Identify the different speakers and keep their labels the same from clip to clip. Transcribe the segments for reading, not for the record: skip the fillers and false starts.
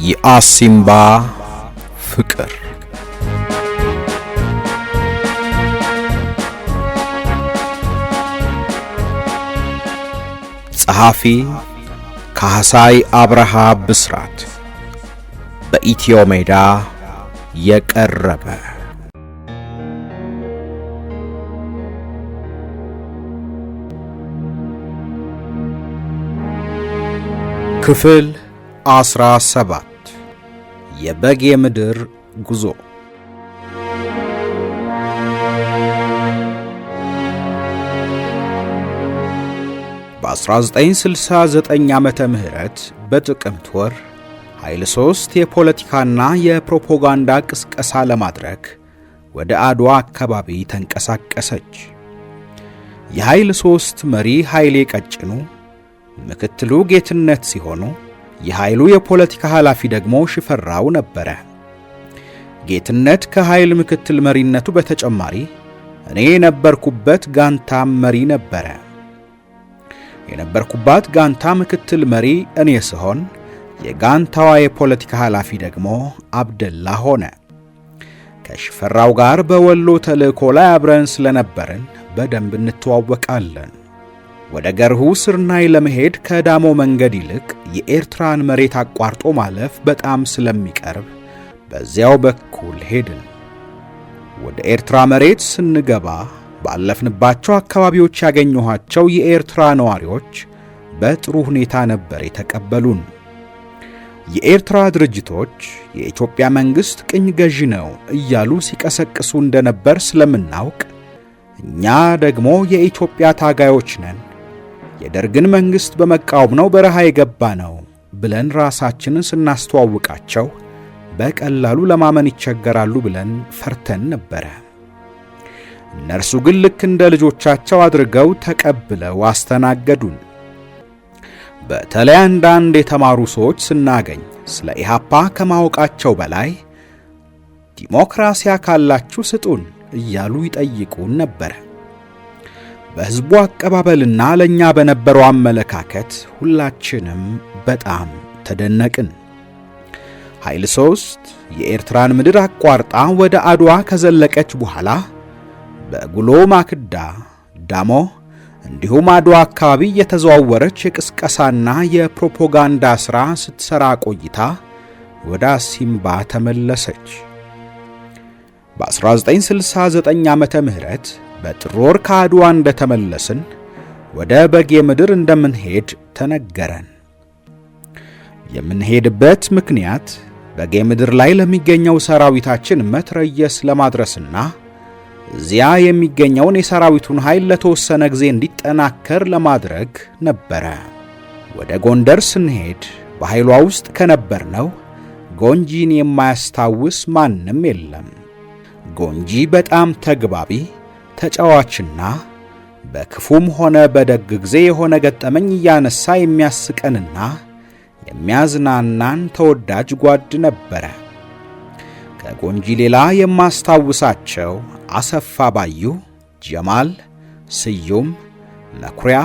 Speaker 1: የአሲምባ ፍቅር ጸሐፊ ካህሳይ አብርሃ ብስራት በኢትዮ ሜዳ የቀረበ ክፍል 17 የበጌ ምድር ጉዞ። በ1969 ዓመተ ምህረት በጥቅምት ወር ኃይል 3 የፖለቲካና የፕሮፓጋንዳ ቅስቀሳ ለማድረግ ወደ አድዋ አካባቢ ተንቀሳቀሰች። የኃይል 3 መሪ ኃይሌ ቀጭኑ፣ ምክትሉ ጌትነት ሲሆኑ የኃይሉ የፖለቲካ ኃላፊ ደግሞ ሽፈራው ነበረ። ጌትነት ከኃይል ምክትል መሪነቱ በተጨማሪ እኔ የነበርኩበት ጋንታም መሪ ነበረ። የነበርኩባት ጋንታ ምክትል መሪ እኔ ስሆን የጋንታዋ የፖለቲካ ኃላፊ ደግሞ አብደላ ሆነ። ከሽፈራው ጋር በወሎ ተልእኮ ላይ አብረን ስለነበርን በደንብ እንተዋወቃለን። ወደ ገርሁ ስርናይ ለመሄድ ከዳሞ መንገድ ይልቅ የኤርትራን መሬት አቋርጦ ማለፍ በጣም ስለሚቀርብ በዚያው በኩል ሄድን። ወደ ኤርትራ መሬት ስንገባ ባለፍንባቸው አካባቢዎች ያገኘኋቸው የኤርትራ ነዋሪዎች በጥሩ ሁኔታ ነበር የተቀበሉን። የኤርትራ ድርጅቶች የኢትዮጵያ መንግሥት ቅኝ ገዢ ነው እያሉ ሲቀሰቅሱ እንደነበር ስለምናውቅ እኛ ደግሞ የኢትዮጵያ ታጋዮች ነን፣ የደርግን መንግሥት በመቃወም ነው በረሃ የገባ ነው ብለን ራሳችንን ስናስተዋውቃቸው በቀላሉ ለማመን ይቸገራሉ ብለን ፈርተን ነበረ። እነርሱ ግን ልክ እንደ ልጆቻቸው አድርገው ተቀብለው አስተናገዱን። በተለይ አንዳንድ የተማሩ ሰዎች ስናገኝ ስለ ኢሃፓ ከማወቃቸው በላይ ዲሞክራሲያ ካላችሁ ስጡን እያሉ ይጠይቁን ነበር። በሕዝቡ አቀባበልና ለኛ በነበረው አመለካከት ሁላችንም በጣም ተደነቅን። ኃይል 3 የኤርትራን ምድር አቋርጣ ወደ አድዋ ከዘለቀች በኋላ በጉሎ ማክዳ፣ ዳሞ እንዲሁም አድዋ አካባቢ የተዘዋወረች የቅስቀሳና የፕሮፓጋንዳ ሥራ ስትሰራ ቆይታ ወደ አሲምባ ተመለሰች። በ1969 ዓመተ ምህረት በጥር ወር ከአድዋ እንደተመለስን ወደ በጌ ምድር እንደምንሄድ ተነገረን። የምንሄድበት ምክንያት በጌ ምድር ላይ ለሚገኘው ሰራዊታችን መትረየስ ለማድረስና እዚያ የሚገኘውን የሰራዊቱን ኃይል ለተወሰነ ጊዜ እንዲጠናከር ለማድረግ ነበረ። ወደ ጎንደር ስንሄድ በኃይሏ ውስጥ ከነበርነው ጎንጂን የማያስታውስ ማንም የለም። ጎንጂ በጣም ተግባቢ፣ ተጫዋችና በክፉም ሆነ በደግ ጊዜ የሆነ ገጠመኝ እያነሳ የሚያስቀንና የሚያዝናናን ተወዳጅ ጓድ ነበረ። ከጎንጂ ሌላ የማስታውሳቸው አሰፋ ባዩ፣ ጀማል ስዩም፣ መኩሪያ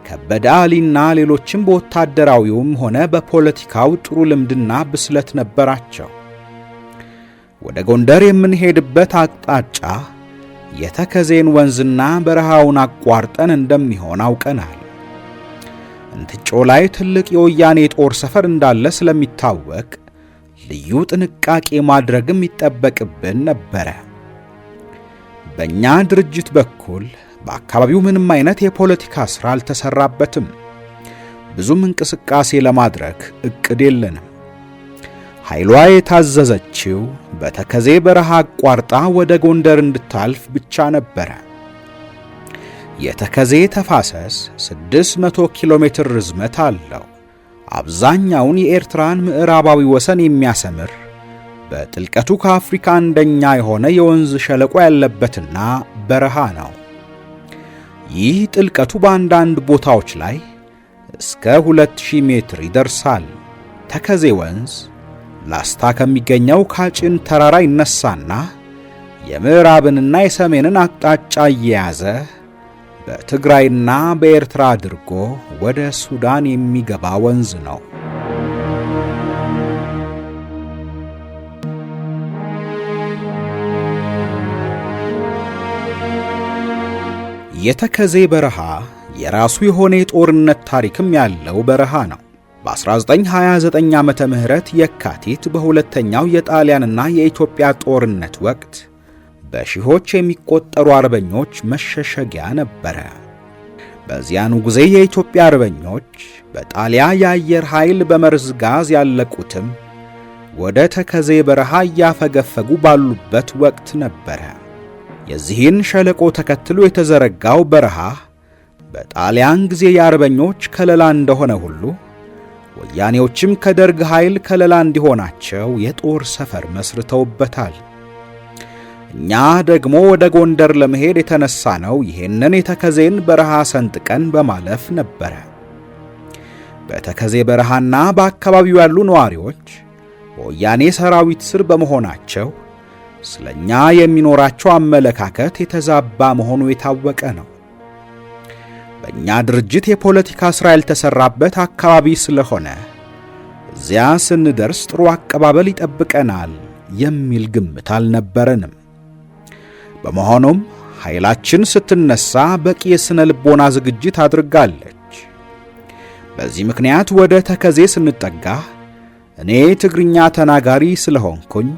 Speaker 1: ከበደ አሊና ሌሎችም በወታደራዊውም ሆነ በፖለቲካው ጥሩ ልምድና ብስለት ነበራቸው። ወደ ጎንደር የምንሄድበት አቅጣጫ የተከዜን ወንዝና በረሃውን አቋርጠን እንደሚሆን አውቀናል። እንትጮ ላይ ትልቅ የወያኔ ጦር ሰፈር እንዳለ ስለሚታወቅ ልዩ ጥንቃቄ ማድረግም ይጠበቅብን ነበረ። በእኛ ድርጅት በኩል በአካባቢው ምንም አይነት የፖለቲካ ሥራ አልተሰራበትም። ብዙም እንቅስቃሴ ለማድረግ ዕቅድ የለንም። ኃይሏ የታዘዘችው በተከዜ በረሃ አቋርጣ ወደ ጎንደር እንድታልፍ ብቻ ነበረ። የተከዜ ተፋሰስ 600 ኪሎ ሜትር ርዝመት አለው። አብዛኛውን የኤርትራን ምዕራባዊ ወሰን የሚያሰምር በጥልቀቱ ከአፍሪካ አንደኛ የሆነ የወንዝ ሸለቆ ያለበትና በረሃ ነው። ይህ ጥልቀቱ በአንዳንድ ቦታዎች ላይ እስከ 2000 ሜትር ይደርሳል። ተከዜ ወንዝ ላስታ ከሚገኘው ካጭን ተራራ ይነሳና የምዕራብንና የሰሜንን አቅጣጫ እየያዘ በትግራይና በኤርትራ አድርጎ ወደ ሱዳን የሚገባ ወንዝ ነው። የተከዜ በረሃ የራሱ የሆነ የጦርነት ታሪክም ያለው በረሃ ነው። በ1929 ዓመተ ምህረት የካቲት በሁለተኛው የጣሊያንና የኢትዮጵያ ጦርነት ወቅት በሺዎች የሚቆጠሩ አርበኞች መሸሸጊያ ነበረ። በዚያኑ ጊዜ የኢትዮጵያ አርበኞች በጣሊያ የአየር ኃይል በመርዝ ጋዝ ያለቁትም ወደ ተከዜ በረሃ እያፈገፈጉ ባሉበት ወቅት ነበረ። የዚህን ሸለቆ ተከትሎ የተዘረጋው በረሃ በጣሊያን ጊዜ የአርበኞች ከለላ እንደሆነ ሁሉ ወያኔዎችም ከደርግ ኃይል ከለላ እንዲሆናቸው የጦር ሰፈር መስርተውበታል። እኛ ደግሞ ወደ ጎንደር ለመሄድ የተነሳነው ይሄንን የተከዜን በረሃ ሰንጥቀን በማለፍ ነበረ። በተከዜ በረሃና በአካባቢው ያሉ ነዋሪዎች በወያኔ ሰራዊት ስር በመሆናቸው ስለኛ የሚኖራቸው አመለካከት የተዛባ መሆኑ የታወቀ ነው። በእኛ ድርጅት የፖለቲካ ሥራ ያልተሰራበት አካባቢ ስለሆነ እዚያ ስንደርስ ጥሩ አቀባበል ይጠብቀናል የሚል ግምት አልነበረንም። በመሆኑም ኃይላችን ስትነሳ በቂ የሥነ ልቦና ዝግጅት አድርጋለች። በዚህ ምክንያት ወደ ተከዜ ስንጠጋ እኔ ትግርኛ ተናጋሪ ስለሆንኩኝ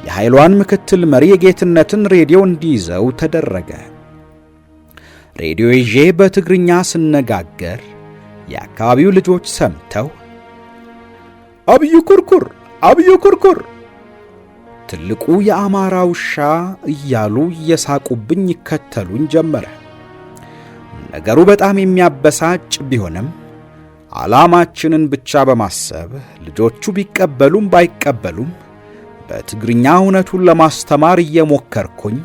Speaker 1: የኃይሏን ምክትል መሪ የጌትነትን ሬዲዮ እንዲይዘው ተደረገ። ሬዲዮ ይዤ በትግርኛ ስነጋገር የአካባቢው ልጆች ሰምተው አብዩ ኩርኩር አብዩ ኩርኩር ትልቁ የአማራ ውሻ እያሉ እየሳቁብኝ ይከተሉኝ ጀመረ። ነገሩ በጣም የሚያበሳጭ ቢሆንም ዓላማችንን ብቻ በማሰብ ልጆቹ ቢቀበሉም ባይቀበሉም በትግርኛ እውነቱን ለማስተማር እየሞከርኩኝ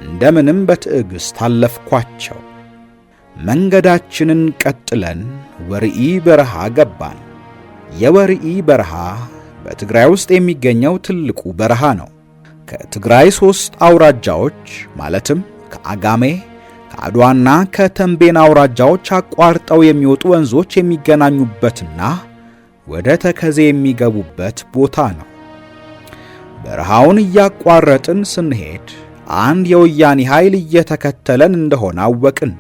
Speaker 1: እንደምንም በትዕግስት አለፍኳቸው። መንገዳችንን ቀጥለን ወርኢ በረሃ ገባን። የወርኢ በረሃ በትግራይ ውስጥ የሚገኘው ትልቁ በረሃ ነው። ከትግራይ 3 አውራጃዎች ማለትም ከአጋሜ፣ ከአድዋና ከተንቤን አውራጃዎች አቋርጠው የሚወጡ ወንዞች የሚገናኙበትና ወደ ተከዜ የሚገቡበት ቦታ ነው። በረሃውን እያቋረጥን ስንሄድ አንድ የወያኔ ኃይል እየተከተለን እንደሆነ አወቅን።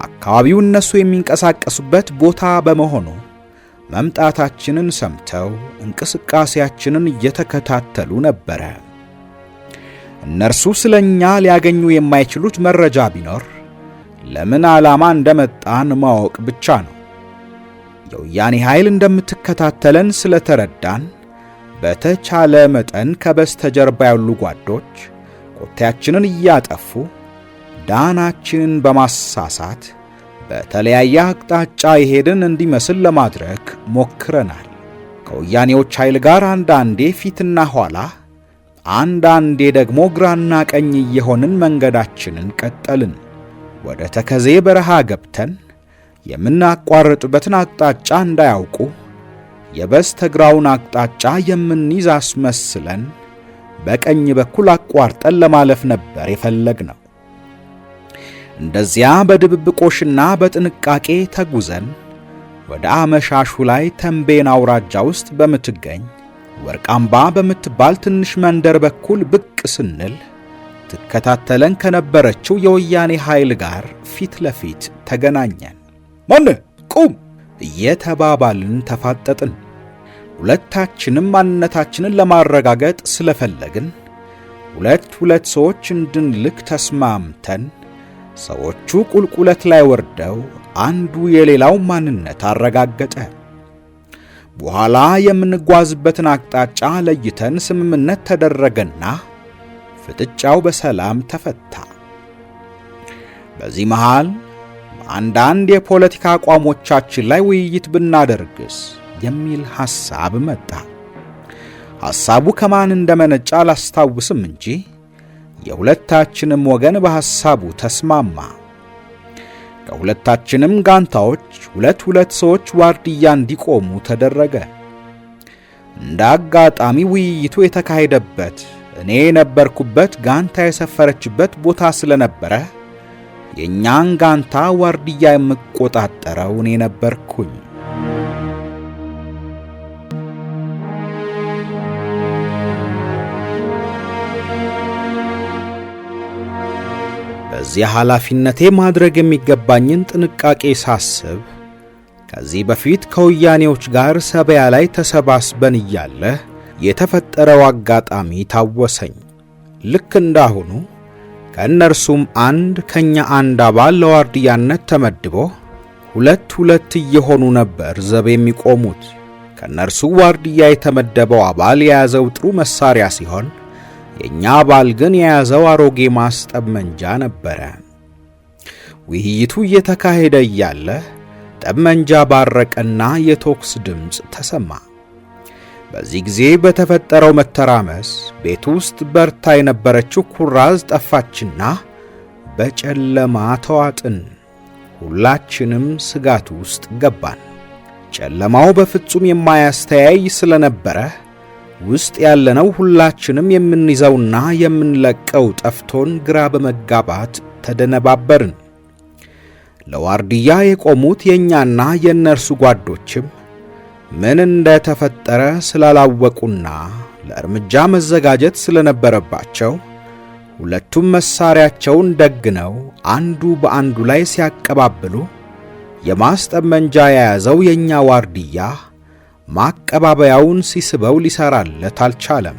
Speaker 1: አካባቢው እነሱ የሚንቀሳቀሱበት ቦታ በመሆኑ መምጣታችንን ሰምተው እንቅስቃሴያችንን እየተከታተሉ ነበረ። እነርሱ ስለኛ ሊያገኙ የማይችሉት መረጃ ቢኖር ለምን ዓላማ እንደመጣን ማወቅ ብቻ ነው። የወያኔ ኃይል እንደምትከታተለን ስለተረዳን በተቻለ መጠን ከበስተጀርባ ያሉ ጓዶች ኮቴያችንን እያጠፉ ዳናችንን በማሳሳት በተለያየ አቅጣጫ የሄድን እንዲመስል ለማድረግ ሞክረናል። ከወያኔዎች ኃይል ጋር አንዳንዴ ፊትና ኋላ፣ አንዳንዴ ደግሞ ግራና ቀኝ እየሆንን መንገዳችንን ቀጠልን። ወደ ተከዜ በረሃ ገብተን የምናቋርጥበትን አቅጣጫ እንዳያውቁ የበስተግራውን አቅጣጫ የምንይዝ አስመስለን በቀኝ በኩል አቋርጠን ለማለፍ ነበር የፈለግነው። እንደዚያ በድብብቆሽና በጥንቃቄ ተጉዘን ወደ አመሻሹ ላይ ተንቤን አውራጃ ውስጥ በምትገኝ ወርቃምባ በምትባል ትንሽ መንደር በኩል ብቅ ስንል ትከታተለን ከነበረችው የወያኔ ኃይል ጋር ፊት ለፊት ተገናኘን። ማነ ቁም እየተባባልን ተፋጠጥን። ሁለታችንም ማንነታችንን ለማረጋገጥ ስለፈለግን ሁለት ሰዎች እንድንልክ ተስማምተን ሰዎቹ ቁልቁለት ላይ ወርደው አንዱ የሌላው ማንነት አረጋገጠ። በኋላ የምንጓዝበትን አቅጣጫ ለይተን ስምምነት ተደረገና ፍጥጫው በሰላም ተፈታ። በዚህ መሃል አንዳንድ የፖለቲካ አቋሞቻችን ላይ ውይይት ብናደርግስ የሚል ሐሳብ መጣ። ሐሳቡ ከማን እንደመነጨ አላስታውስም እንጂ የሁለታችንም ወገን በሐሳቡ ተስማማ። ከሁለታችንም ጋንታዎች ሁለት ሰዎች ዋርድያ እንዲቆሙ ተደረገ። እንደ አጋጣሚ ውይይቱ የተካሄደበት እኔ የነበርኩበት ጋንታ የሰፈረችበት ቦታ ስለነበረ የኛን ጋንታ ዋርድያ የምቆጣጠረው እኔ ነበርኩኝ። በዚህ ኃላፊነቴ ማድረግ የሚገባኝን ጥንቃቄ ሳስብ ከዚህ በፊት ከወያኔዎች ጋር ሰበያ ላይ ተሰባስበን እያለ የተፈጠረው አጋጣሚ ታወሰኝ። ልክ እንዳሁኑ ከእነርሱም ከኛ አንድ አባል ለዋርድያነት ተመድቦ ሁለት እየሆኑ ነበር ዘብ የሚቆሙት። ከእነርሱ ዋርድያ የተመደበው አባል የያዘው ጥሩ መሳሪያ ሲሆን የኛ አባል ግን የያዘው አሮጌ ማስጠመንጃ ነበረ። ውይይቱ እየተካሄደ እያለ ጠመንጃ ባረቀና የቶክስ ድምፅ ተሰማ። በዚህ ጊዜ በተፈጠረው መተራመስ ቤት ውስጥ በርታ የነበረችው ኩራዝ ጠፋችና በጨለማ ተዋጥን። ሁላችንም ስጋት ውስጥ ገባን። ጨለማው በፍጹም የማያስተያይ ስለነበረ ውስጥ ያለነው ሁላችንም የምንይዘውና የምንለቀው ጠፍቶን ግራ በመጋባት ተደነባበርን። ለዋርድያ የቆሙት የኛና የእነርሱ ጓዶችም ምን እንደተፈጠረ ስላላወቁና ለእርምጃ መዘጋጀት ስለነበረባቸው ሁለቱም መሳሪያቸውን ደግነው አንዱ በአንዱ ላይ ሲያቀባብሉ የማስጠመንጃ የያዘው የኛ ዋርድያ ማቀባበያውን ሲስበው ሊሰራለት አልቻለም።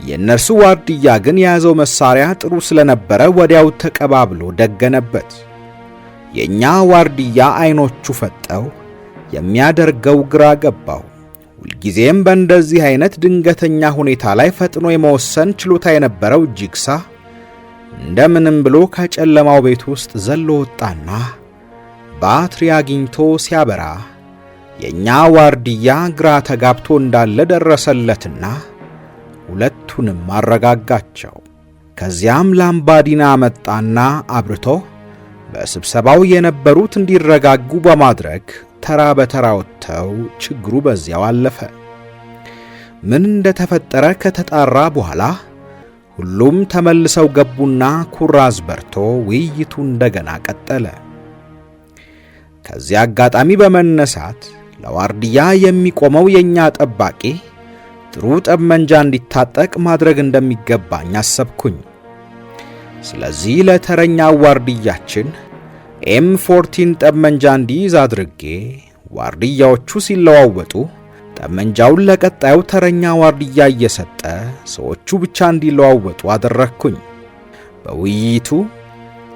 Speaker 1: የእነርሱ ዋርድያ ግን የያዘው መሳሪያ ጥሩ ስለነበረ ወዲያው ተቀባብሎ ደገነበት። የኛ ዋርድያ አይኖቹ ፈጠው የሚያደርገው ግራ ገባው። ሁልጊዜም በእንደዚህ አይነት ድንገተኛ ሁኔታ ላይ ፈጥኖ የመወሰን ችሎታ የነበረው ጂግሳ እንደምንም ብሎ ከጨለማው ቤት ውስጥ ዘሎ ወጣና ባትሪ አግኝቶ ሲያበራ የኛ ዋርድያ ግራ ተጋብቶ እንዳለ ደረሰለትና ሁለቱንም አረጋጋቸው። ከዚያም ላምባዲና መጣና አብርቶ በስብሰባው የነበሩት እንዲረጋጉ በማድረግ ተራ በተራ ወጥተው ችግሩ በዚያው አለፈ። ምን እንደተፈጠረ ከተጣራ በኋላ ሁሉም ተመልሰው ገቡና ኩራዝ በርቶ ውይይቱ እንደገና ቀጠለ። ከዚያ አጋጣሚ በመነሳት ለዋርድያ የሚቆመው የኛ ጠባቂ ጥሩ ጠመንጃ እንዲታጠቅ ማድረግ እንደሚገባኝ አሰብኩኝ። ስለዚህ ለተረኛው ዋርድያችን M14 ጠመንጃ እንዲይዝ አድርጌ ዋርድያዎቹ ሲለዋወጡ ጠመንጃውን ለቀጣዩ ተረኛ ዋርድያ እየሰጠ ሰዎቹ ብቻ እንዲለዋወጡ አደረግኩኝ። በውይይቱ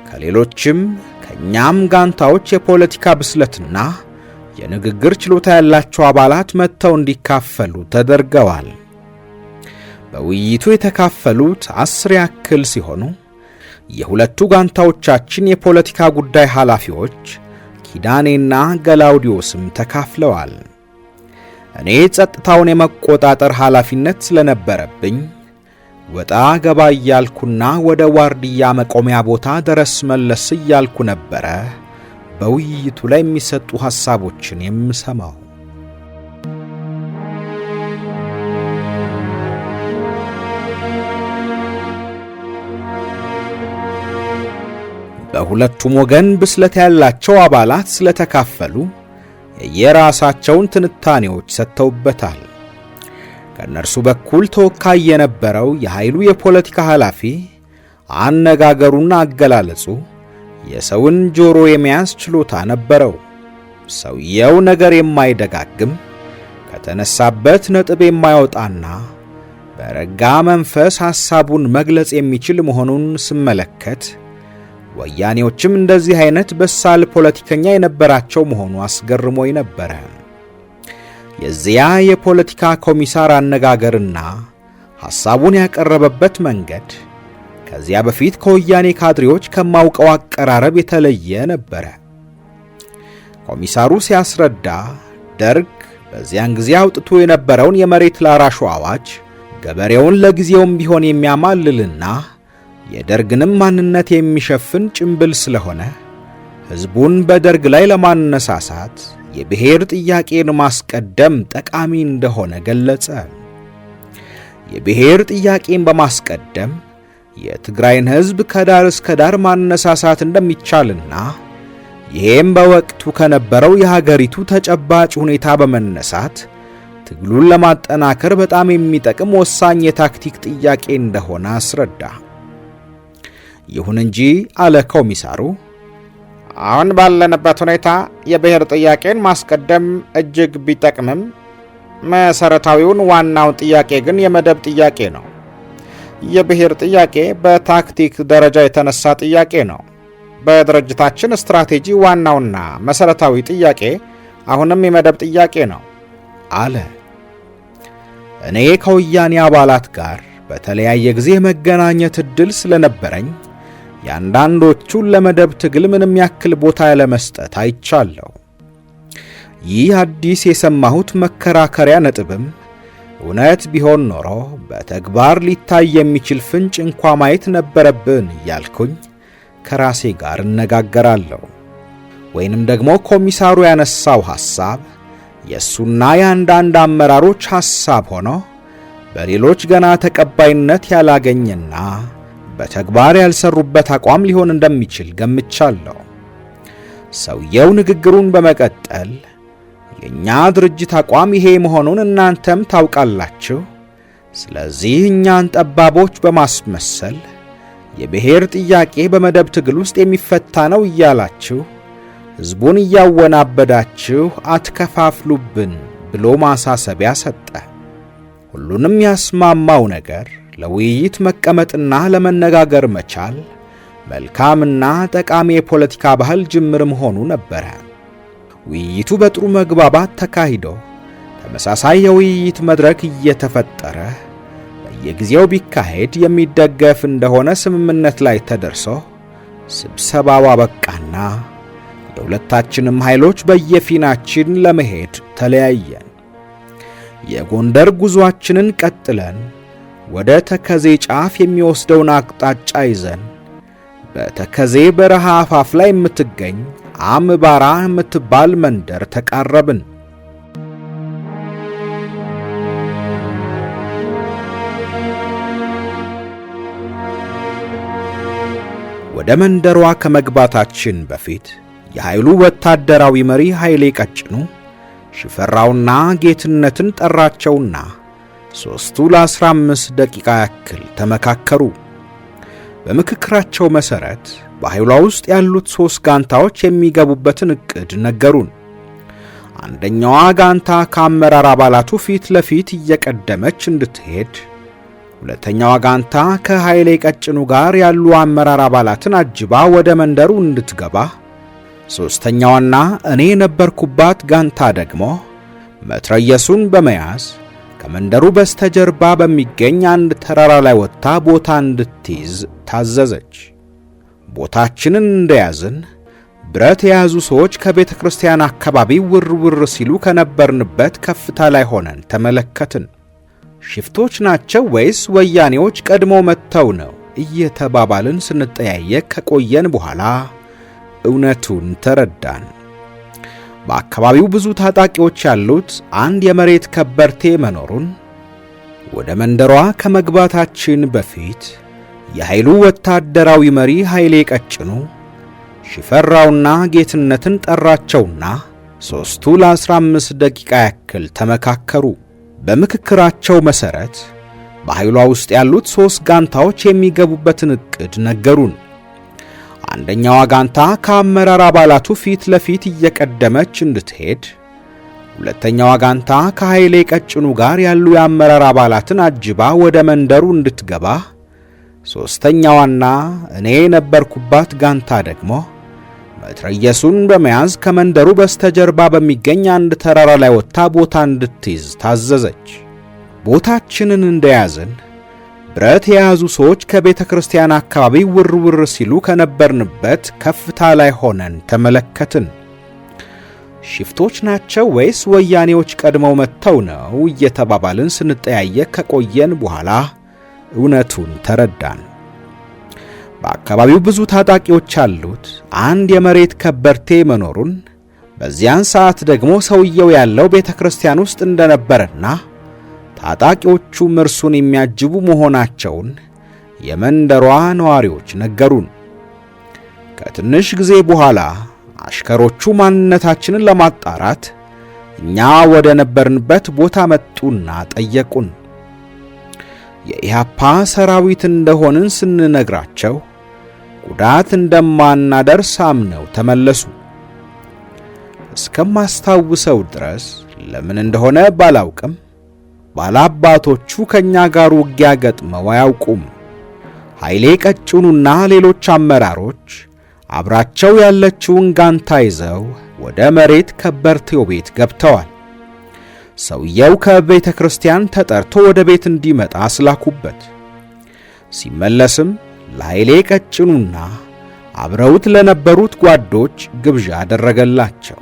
Speaker 1: ከሌሎችም ከኛም ጋንታዎች የፖለቲካ ብስለትና የንግግር ችሎታ ያላቸው አባላት መጥተው እንዲካፈሉ ተደርገዋል። በውይይቱ የተካፈሉት 10 ያክል ሲሆኑ የሁለቱ ጋንታዎቻችን የፖለቲካ ጉዳይ ኃላፊዎች ኪዳኔና ገላውዲዮስም ተካፍለዋል። እኔ ጸጥታውን የመቆጣጠር ኃላፊነት ስለነበረብኝ ወጣ ገባ እያልኩና ወደ ዋርድያ መቆሚያ ቦታ ድረስ መለስ እያልኩ ነበረ በውይይቱ ላይ የሚሰጡ ሐሳቦችን የምሰማው። በሁለቱም ወገን ብስለት ያላቸው አባላት ስለተካፈሉ የራሳቸውን ትንታኔዎች ሰጥተውበታል። ከእነርሱ በኩል ተወካይ የነበረው የኃይሉ የፖለቲካ ኃላፊ አነጋገሩና አገላለጹ የሰውን ጆሮ የሚያስ ችሎታ ነበረው። ሰውየው ነገር የማይደጋግም ከተነሳበት ነጥብ የማይወጣና በረጋ መንፈስ ሐሳቡን መግለጽ የሚችል መሆኑን ስመለከት ወያኔዎችም እንደዚህ አይነት በሳል ፖለቲከኛ የነበራቸው መሆኑ አስገርሞኝ ነበር። የዚያ የፖለቲካ ኮሚሳር አነጋገርና ሐሳቡን ያቀረበበት መንገድ ከዚያ በፊት ከወያኔ ካድሬዎች ከማውቀው አቀራረብ የተለየ ነበር። ኮሚሳሩ ሲያስረዳ ደርግ በዚያን ጊዜ አውጥቶ የነበረውን የመሬት ላራሹ አዋጅ ገበሬውን ለጊዜውም ቢሆን የሚያማልልና የደርግንም ማንነት የሚሸፍን ጭምብል ስለሆነ ሕዝቡን በደርግ ላይ ለማነሳሳት የብሔር ጥያቄን ማስቀደም ጠቃሚ እንደሆነ ገለጸ። የብሔር ጥያቄን በማስቀደም የትግራይን ሕዝብ ከዳር እስከ ዳር ማነሳሳት እንደሚቻልና ይሄም በወቅቱ ከነበረው የሀገሪቱ ተጨባጭ ሁኔታ በመነሳት ትግሉን ለማጠናከር በጣም የሚጠቅም ወሳኝ የታክቲክ ጥያቄ እንደሆነ አስረዳ። ይሁን እንጂ አለ ኮሚሳሩ፣ አሁን ባለንበት ሁኔታ የብሔር ጥያቄን ማስቀደም እጅግ ቢጠቅምም መሰረታዊውን ዋናውን ጥያቄ ግን የመደብ ጥያቄ ነው። የብሔር ጥያቄ በታክቲክ ደረጃ የተነሳ ጥያቄ ነው። በድርጅታችን ስትራቴጂ ዋናውና መሰረታዊ ጥያቄ አሁንም የመደብ ጥያቄ ነው አለ። እኔ ከወያኔ አባላት ጋር በተለያየ ጊዜ መገናኘት እድል ስለነበረኝ ያንዳንዶቹን ለመደብ ትግል ምንም ያክል ቦታ ያለመስጠት አይቻለሁ። ይህ አዲስ የሰማሁት መከራከሪያ ነጥብም እውነት ቢሆን ኖሮ በተግባር ሊታይ የሚችል ፍንጭ እንኳ ማየት ነበረብን እያልኩኝ ከራሴ ጋር እነጋገራለሁ። ወይንም ደግሞ ኮሚሳሩ ያነሳው ሐሳብ የሱና የአንዳንድ አመራሮች ሐሳብ ሆኖ በሌሎች ገና ተቀባይነት ያላገኘና በተግባር ያልሰሩበት አቋም ሊሆን እንደሚችል ገምቻለሁ። ሰውየው ንግግሩን በመቀጠል የኛ ድርጅት አቋም ይሄ መሆኑን እናንተም ታውቃላችሁ። ስለዚህ እኛን ጠባቦች በማስመሰል የብሔር ጥያቄ በመደብ ትግል ውስጥ የሚፈታ ነው እያላችሁ ሕዝቡን እያወናበዳችሁ አትከፋፍሉብን ብሎ ማሳሰቢያ ሰጠ። ሁሉንም ያስማማው ነገር ለውይይት መቀመጥና ለመነጋገር መቻል መልካምና ጠቃሚ የፖለቲካ ባህል ጅምር መሆኑ ነበረ። ውይይቱ በጥሩ መግባባት ተካሂዶ ተመሳሳይ የውይይት መድረክ እየተፈጠረ በየጊዜው ቢካሄድ የሚደገፍ እንደሆነ ስምምነት ላይ ተደርሶ ስብሰባው አበቃና የሁለታችንም ኃይሎች በየፊናችን ለመሄድ ተለያየን። የጎንደር ጉዟችንን ቀጥለን ወደ ተከዜ ጫፍ የሚወስደውን አቅጣጫ ይዘን በተከዜ በረሃ አፋፍ ላይ የምትገኝ አምባራ የምትባል መንደር ተቃረብን። ወደ መንደሯ ከመግባታችን በፊት የኃይሉ ወታደራዊ መሪ ኃይሌ ቀጭኑ ሽፈራውና ጌትነትን ጠራቸውና ሦስቱ ለ15 ደቂቃ ያክል ተመካከሩ። በምክክራቸው መሠረት በኃይሏ ውስጥ ያሉት 3 ጋንታዎች የሚገቡበትን ዕቅድ ነገሩን። አንደኛዋ ጋንታ ከአመራር አባላቱ ፊት ለፊት እየቀደመች እንድትሄድ፣ ሁለተኛዋ ጋንታ ከኃይሌ ቀጭኑ ጋር ያሉ አመራር አባላትን አጅባ ወደ መንደሩ እንድትገባ፣ ሦስተኛዋና እኔ የነበርኩባት ጋንታ ደግሞ መትረየሱን በመያዝ ከመንደሩ በስተጀርባ በሚገኝ አንድ ተራራ ላይ ወጥታ ቦታ እንድትይዝ ታዘዘች። ቦታችንን እንደያዝን ብረት የያዙ ሰዎች ከቤተ ክርስቲያን አካባቢ ውር ሲሉ ከነበርንበት ከፍታ ላይ ሆነን ተመለከትን። ሽፍቶች ናቸው ወይስ ወያኔዎች ቀድሞ መጥተው ነው እየተባባልን ስንጠያየቅ ከቆየን በኋላ እውነቱን ተረዳን። በአካባቢው ብዙ ታጣቂዎች ያሉት አንድ የመሬት ከበርቴ መኖሩን፣ ወደ መንደሯ ከመግባታችን በፊት የኃይሉ ወታደራዊ መሪ ኃይሌ ቀጭኑ ሽፈራውና ጌትነትን ጠራቸውና ሦስቱ ለ15 ደቂቃ ያክል ተመካከሩ። በምክክራቸው መሠረት በኃይሏ ውስጥ ያሉት 3 ጋንታዎች የሚገቡበትን ዕቅድ ነገሩን። አንደኛዋ ጋንታ ከአመራር አባላቱ ፊት ለፊት እየቀደመች እንድትሄድ፣ ሁለተኛዋ ጋንታ ከኃይሌ ቀጭኑ ጋር ያሉ የአመራር አባላትን አጅባ ወደ መንደሩ እንድትገባ፣ ሦስተኛዋና እኔ የነበርኩባት ጋንታ ደግሞ መትረየሱን በመያዝ ከመንደሩ በስተጀርባ በሚገኝ አንድ ተራራ ላይ ወጥታ ቦታ እንድትይዝ ታዘዘች። ቦታችንን እንደያዝን ብረት የያዙ ሰዎች ከቤተ ክርስቲያን አካባቢ ውር ሲሉ ከነበርንበት ከፍታ ላይ ሆነን ተመለከትን። ሽፍቶች ናቸው ወይስ ወያኔዎች ቀድመው መጥተው ነው እየተባባልን ስንጠያየቅ ከቆየን በኋላ እውነቱን ተረዳን። በአካባቢው ብዙ ታጣቂዎች ያሉት አንድ የመሬት ከበርቴ መኖሩን፣ በዚያን ሰዓት ደግሞ ሰውየው ያለው ቤተ ክርስቲያን ውስጥ እንደነበረና ታጣቂዎቹም እርሱን የሚያጅቡ መሆናቸውን የመንደሯ ነዋሪዎች ነገሩን። ከትንሽ ጊዜ በኋላ አሽከሮቹ ማንነታችንን ለማጣራት እኛ ወደ ነበርንበት ቦታ መጡና ጠየቁን። የኢሃፓ ሰራዊት እንደሆንን ስንነግራቸው ጉዳት እንደማናደርስ አምነው ተመለሱ። እስከማስታውሰው ድረስ ለምን እንደሆነ ባላውቅም ባላባቶቹ ከኛ ጋር ውጊያ ገጥመው አያውቁም። ኃይሌ ቀጭኑና ሌሎች አመራሮች አብራቸው ያለችውን ጋንታ ይዘው ወደ መሬት ከበርቴው ቤት ገብተዋል። ሰውየው ከቤተ ክርስቲያን ተጠርቶ ወደ ቤት እንዲመጣ አስላኩበት። ሲመለስም ለኃይሌ ቀጭኑና አብረውት ለነበሩት ጓዶች ግብዣ አደረገላቸው።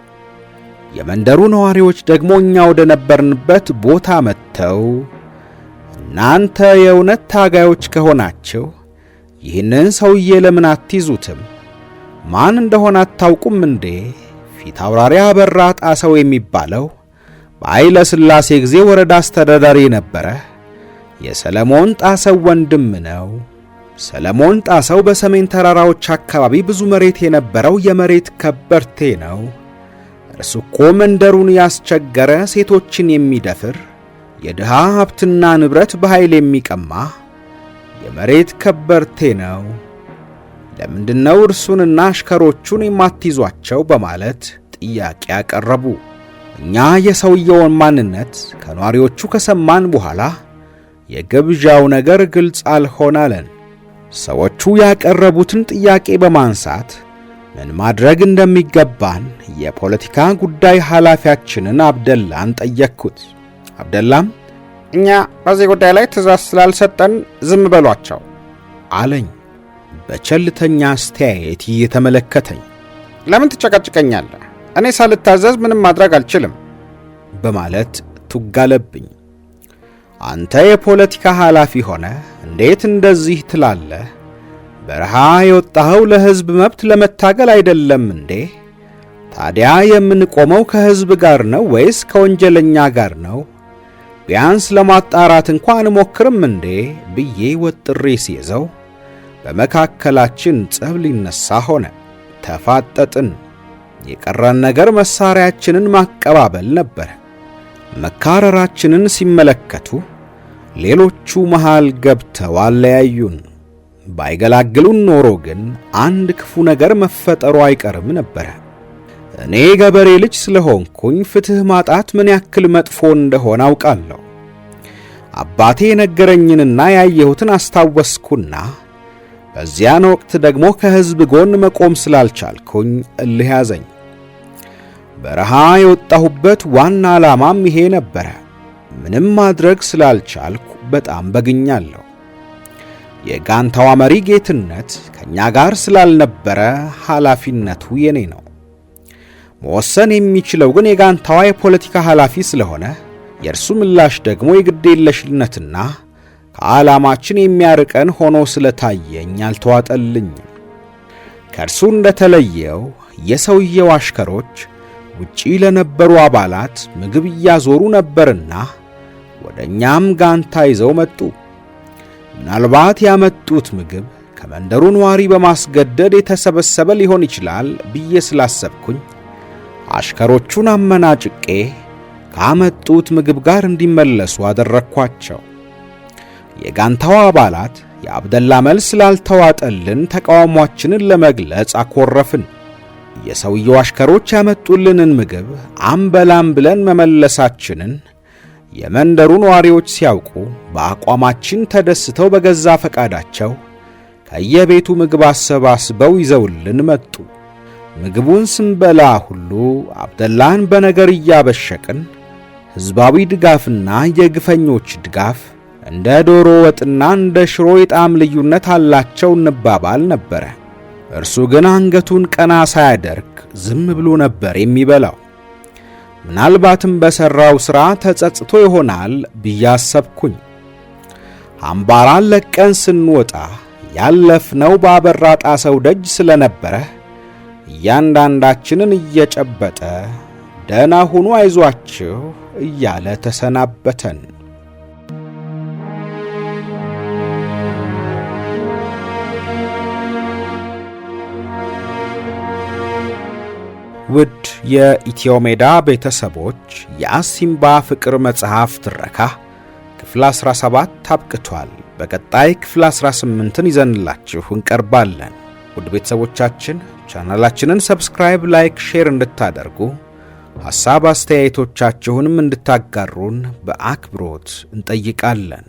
Speaker 1: የመንደሩ ነዋሪዎች ደግሞ እኛ ወደ ነበርንበት ቦታ መጥተው እናንተ የእውነት ታጋዮች ከሆናችሁ ይህንን ሰውዬ ለምን አትይዙትም? ማን እንደሆነ አታውቁም እንዴ? ፊት አውራሪ አበራ ጣሰው የሚባለው በኃይለ ሥላሴ ጊዜ ወረዳ አስተዳዳሪ ነበረ። የሰለሞን ጣሰው ወንድም ነው። ሰለሞን ጣሰው በሰሜን ተራራዎች አካባቢ ብዙ መሬት የነበረው የመሬት ከበርቴ ነው። እርሱ እኮ መንደሩን ያስቸገረ፣ ሴቶችን የሚደፍር፣ የድሃ ሀብትና ንብረት በኃይል የሚቀማ የመሬት ከበርቴ ነው። ለምንድነው እርሱንና አሽከሮቹን የማትይዟቸው? በማለት ጥያቄ አቀረቡ። እኛ የሰውየውን ማንነት ከኗሪዎቹ ከሰማን በኋላ የግብዣው ነገር ግልጽ አልሆናለን። ሰዎቹ ያቀረቡትን ጥያቄ በማንሳት ምን ማድረግ እንደሚገባን የፖለቲካ ጉዳይ ኃላፊያችንን አብደላን ጠየቅኩት። አብደላም
Speaker 2: እኛ በዚህ ጉዳይ ላይ ትእዛዝ ስላልሰጠን ዝም በሏቸው
Speaker 1: አለኝ፣ በቸልተኛ አስተያየት እየተመለከተኝ።
Speaker 2: ለምን ትጨቀጭቀኛለህ? እኔ ሳልታዘዝ ምንም ማድረግ አልችልም
Speaker 1: በማለት ቱጋለብኝ። አንተ የፖለቲካ ኃላፊ ሆነ እንዴት እንደዚህ ትላለህ? በረሃ የወጣኸው ለሕዝብ መብት ለመታገል አይደለም እንዴ? ታዲያ የምንቆመው ከሕዝብ ጋር ነው ወይስ ከወንጀለኛ ጋር ነው? ቢያንስ ለማጣራት እንኳን እንሞክርም እንዴ ብዬ ወጥሬ ሲይዘው በመካከላችን ጸብ ሊነሳ ሆነ። ተፋጠጥን። የቀረን ነገር መሳሪያችንን ማቀባበል ነበር። መካረራችንን ሲመለከቱ ሌሎቹ መሃል ገብተው አለያዩን። ባይገላግሉን ኖሮ ግን አንድ ክፉ ነገር መፈጠሩ አይቀርም ነበር። እኔ ገበሬ ልጅ ስለሆንኩኝ ፍትህ ማጣት ምን ያክል መጥፎ እንደሆነ አውቃለሁ። አባቴ የነገረኝንና ያየሁትን አስታወስኩና በዚያን ወቅት ደግሞ ከሕዝብ ጎን መቆም ስላልቻልኩኝ እልህ ያዘኝ። በረሃ የወጣሁበት ዋና ዓላማም ይሄ ነበረ። ምንም ማድረግ ስላልቻልኩ በጣም በግኛለሁ። የጋንታዋ መሪ ጌትነት ከኛ ጋር ስላልነበረ ኃላፊነቱ የኔ ነው። መወሰን የሚችለው ግን የጋንታዋ የፖለቲካ ኃላፊ ስለሆነ የእርሱ ምላሽ ደግሞ የግዴለሽነትና ከዓላማችን የሚያርቀን ሆኖ ስለታየኝ አልተዋጠልኝም። ከእርሱ እንደተለየው የሰውየው አሽከሮች ውጪ ለነበሩ አባላት ምግብ እያዞሩ ነበርና ወደኛም ጋንታ ይዘው መጡ። ምናልባት ያመጡት ምግብ ከመንደሩ ነዋሪ በማስገደድ የተሰበሰበ ሊሆን ይችላል ብዬ ስላሰብኩኝ አሽከሮቹን አመናጭቄ ካመጡት ምግብ ጋር እንዲመለሱ አደረኳቸው። የጋንታው አባላት የአብደላ መልስ ስላልተዋጠልን ተቃውሟችንን ለመግለጽ አኮረፍን። የሰውየው አሽከሮች ያመጡልንን ምግብ አንበላም ብለን መመለሳችንን የመንደሩ ነዋሪዎች ሲያውቁ በአቋማችን ተደስተው በገዛ ፈቃዳቸው ከየቤቱ ምግብ አሰባስበው ይዘውልን መጡ። ምግቡን ስንበላ ሁሉ አብደላን በነገር እያበሸቅን ሕዝባዊ ድጋፍና የግፈኞች ድጋፍ እንደ ዶሮ ወጥና እንደ ሽሮ የጣዕም ልዩነት አላቸው እንባባል ነበረ። እርሱ ግን አንገቱን ቀና ሳያደርግ ዝም ብሎ ነበር የሚበላው። ምናልባትም በሠራው ሥራ ተጸጽቶ ይሆናል ብዬ አሰብኩኝ። አምባራን ለቀን ስንወጣ ያለፍነው ባበራ ጣሰው ደጅ ስለነበረ እያንዳንዳችንን እየጨበጠ ደህና ሁኑ፣ አይዟችሁ እያለ ተሰናበተን። ውድ የኢትዮ ሜዳ ቤተሰቦች የአሲምባ ፍቅር መጽሐፍ ትረካ ክፍል 17 ታብቅቷል። በቀጣይ ክፍል 18ን ይዘንላችሁ እንቀርባለን። ውድ ቤተሰቦቻችን ቻናላችንን ሰብስክራይብ፣ ላይክ፣ ሼር እንድታደርጉ ሐሳብ አስተያየቶቻችሁንም እንድታጋሩን በአክብሮት እንጠይቃለን።